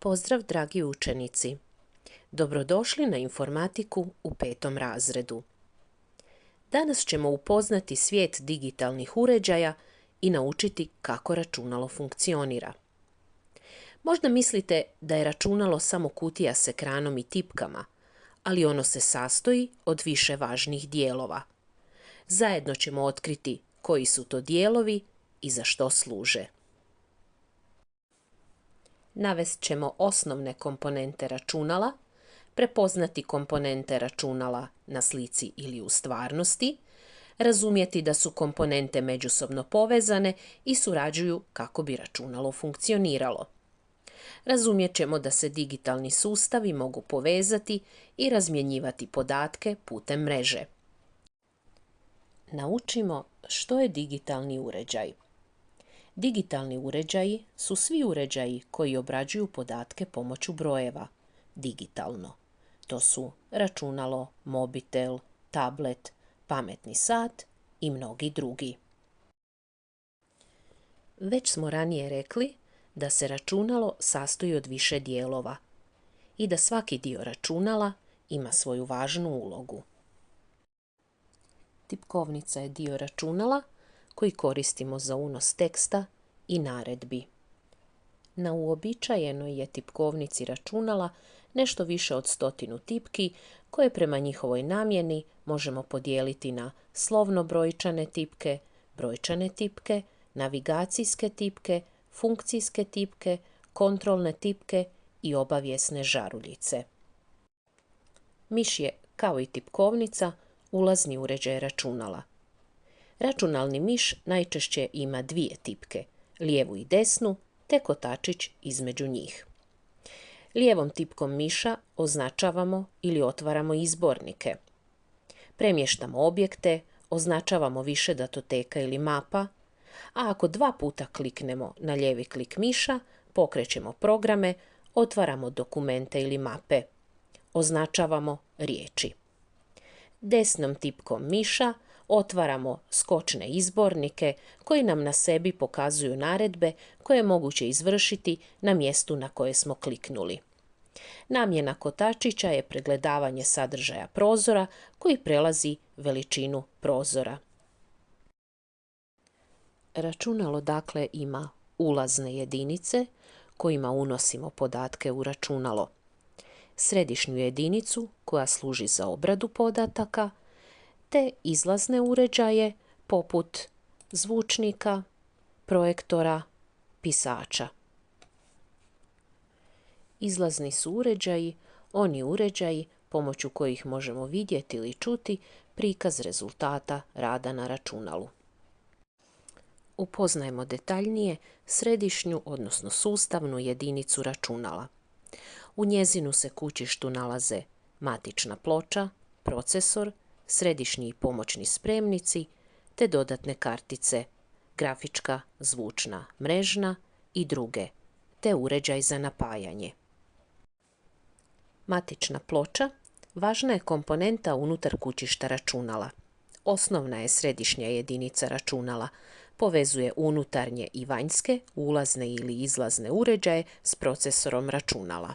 Pozdrav dragi učenici! Dobrodošli na informatiku u 5. razredu. Danas ćemo upoznati svijet digitalnih uređaja i naučiti kako računalo funkcionira. Možda mislite da je računalo samo kutija s ekranom i tipkama, ali ono se sastoji od više važnih dijelova. Zajedno ćemo otkriti koji su to dijelovi i za što služe. Navest ćemo osnovne komponente računala, prepoznati komponente računala na slici ili u stvarnosti, razumjeti da su komponente međusobno povezane i surađuju kako bi računalo funkcioniralo. Razumjet ćemo da se digitalni sustavi mogu povezati i razmjenjivati podatke putem mreže. Naučimo što je digitalni uređaj. Digitalni uređaji su svi uređaji koji obrađuju podatke pomoću brojeva, digitalno. To su računalo, mobitel, tablet, pametni sat i mnogi drugi. Već smo ranije rekli da se računalo sastoji od više dijelova i da svaki dio računala ima svoju važnu ulogu. Tipkovnica je dio računala koji koristimo za unos teksta i naredbi. Na uobičajenoj je tipkovnici računala nešto više od 100 tipki koje prema njihovoj namjeni možemo podijeliti na slovno-brojčane tipke, navigacijske tipke, funkcijske tipke, kontrolne tipke i obavijesne žaruljice. Miš je, kao i tipkovnica, ulazni uređaj računala. Računalni miš najčešće ima dvije tipke, lijevu i desnu, te kotačić između njih. Lijevom tipkom miša označavamo ili otvaramo izbornike. Premještamo objekte, označavamo više datoteka ili mapa, a ako 2 puta kliknemo na lijevi klik miša, pokrećemo programe, otvaramo dokumente ili mape. Označavamo riječi. Desnom tipkom miša otvaramo skočne izbornike koji nam na sebi pokazuju naredbe koje je moguće izvršiti na mjestu na koje smo kliknuli. Namjena kotačića je pregledavanje sadržaja prozora koji prelazi veličinu prozora. Računalo dakle ima ulazne jedinice kojima unosimo podatke u računalo, središnju jedinicu koja služi za obradu podataka, te izlazne uređaje poput zvučnika, projektora, pisača. Izlazni su uređaji oni uređaji pomoću kojih možemo vidjeti ili čuti prikaz rezultata rada na računalu. Upoznajmo detaljnije središnju, odnosno sustavnu jedinicu računala. U njezinu se kućištu nalaze matična ploča, procesor, središnji i pomoćni spremnici, te dodatne kartice, grafička, zvučna, mrežna i druge, te uređaj za napajanje. Matična ploča važna je komponenta unutar kućišta računala. Osnovna je središnja jedinica računala, povezuje unutarnje i vanjske, ulazne ili izlazne uređaje s procesorom računala.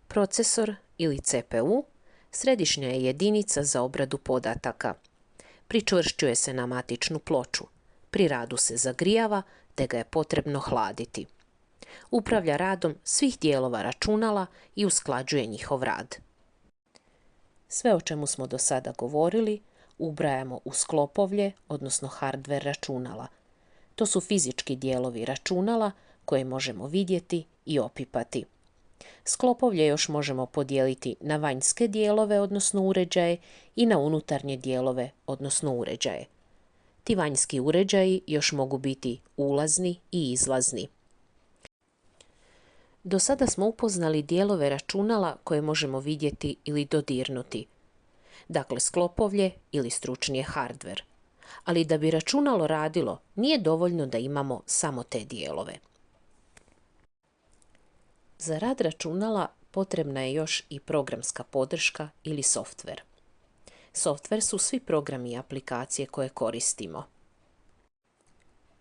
Procesor ili CPU središnja je jedinica za obradu podataka. Pričvršćuje se na matičnu ploču. Pri radu se zagrijava, te ga je potrebno hladiti. Upravlja radom svih dijelova računala i usklađuje njihov rad. Sve o čemu smo do sada govorili ubrajamo u sklopovlje, odnosno hardware računala. To su fizički dijelovi računala koje možemo vidjeti i opipati. Sklopovlje još možemo podijeliti na vanjske dijelove, odnosno uređaje, i na unutarnje dijelove, odnosno uređaje. Ti vanjski uređaji još mogu biti ulazni i izlazni. Do sada smo upoznali dijelove računala koje možemo vidjeti ili dodirnuti. Dakle, sklopovlje ili stručnije hardware. Ali da bi računalo radilo, nije dovoljno da imamo samo te dijelove. Za rad računala potrebna je još i programska podrška ili softver. Softver su svi programi i aplikacije koje koristimo.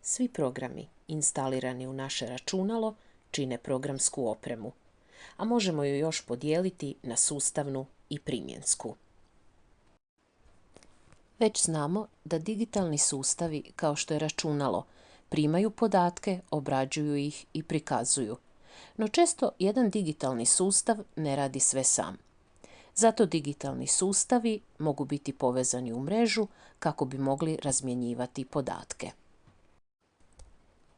Svi programi instalirani u naše računalo čine programsku opremu, a možemo ju još podijeliti na sustavnu i primjensku. Već znamo da digitalni sustavi, kao što je računalo, primaju podatke, obrađuju ih i prikazuju. No često jedan digitalni sustav ne radi sve sam. Zato digitalni sustavi mogu biti povezani u mrežu kako bi mogli razmjenjivati podatke.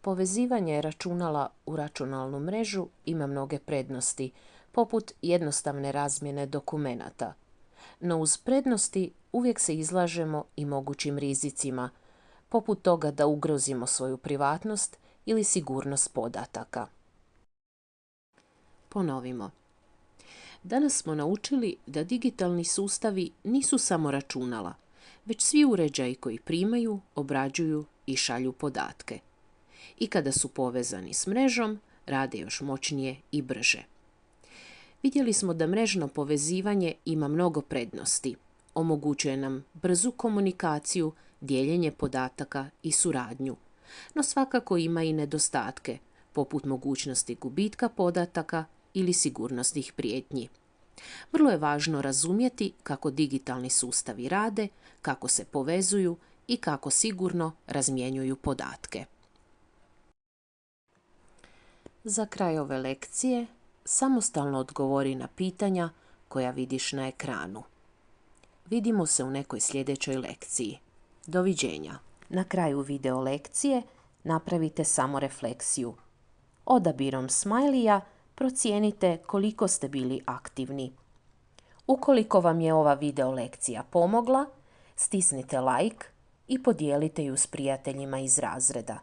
Povezivanje računala u računalnu mrežu ima mnoge prednosti, poput jednostavne razmjene dokumenata. No uz prednosti uvijek se izlažemo i mogućim rizicima, poput toga da ugrozimo svoju privatnost ili sigurnost podataka. Ponovimo. Danas smo naučili da digitalni sustavi nisu samo računala, već svi uređaji koji primaju, obrađuju i šalju podatke. I kada su povezani s mrežom, rade još moćnije i brže. Vidjeli smo da mrežno povezivanje ima mnogo prednosti. Omogućuje nam brzu komunikaciju, dijeljenje podataka i suradnju. No svakako ima i nedostatke, poput mogućnosti gubitka podataka ili sigurnosnih prijetnji. Vrlo je važno razumjeti kako digitalni sustavi rade, kako se povezuju i kako sigurno razmjenjuju podatke. Za kraj ove lekcije samostalno odgovori na pitanja koja vidiš na ekranu. Vidimo se u nekoj sljedećoj lekciji. Doviđenja. Na kraju video lekcije napravite samorefleksiju. Odabirom smajlija procijenite koliko ste bili aktivni. Ukoliko vam je ova video lekcija pomogla, stisnite like i podijelite ju s prijateljima iz razreda.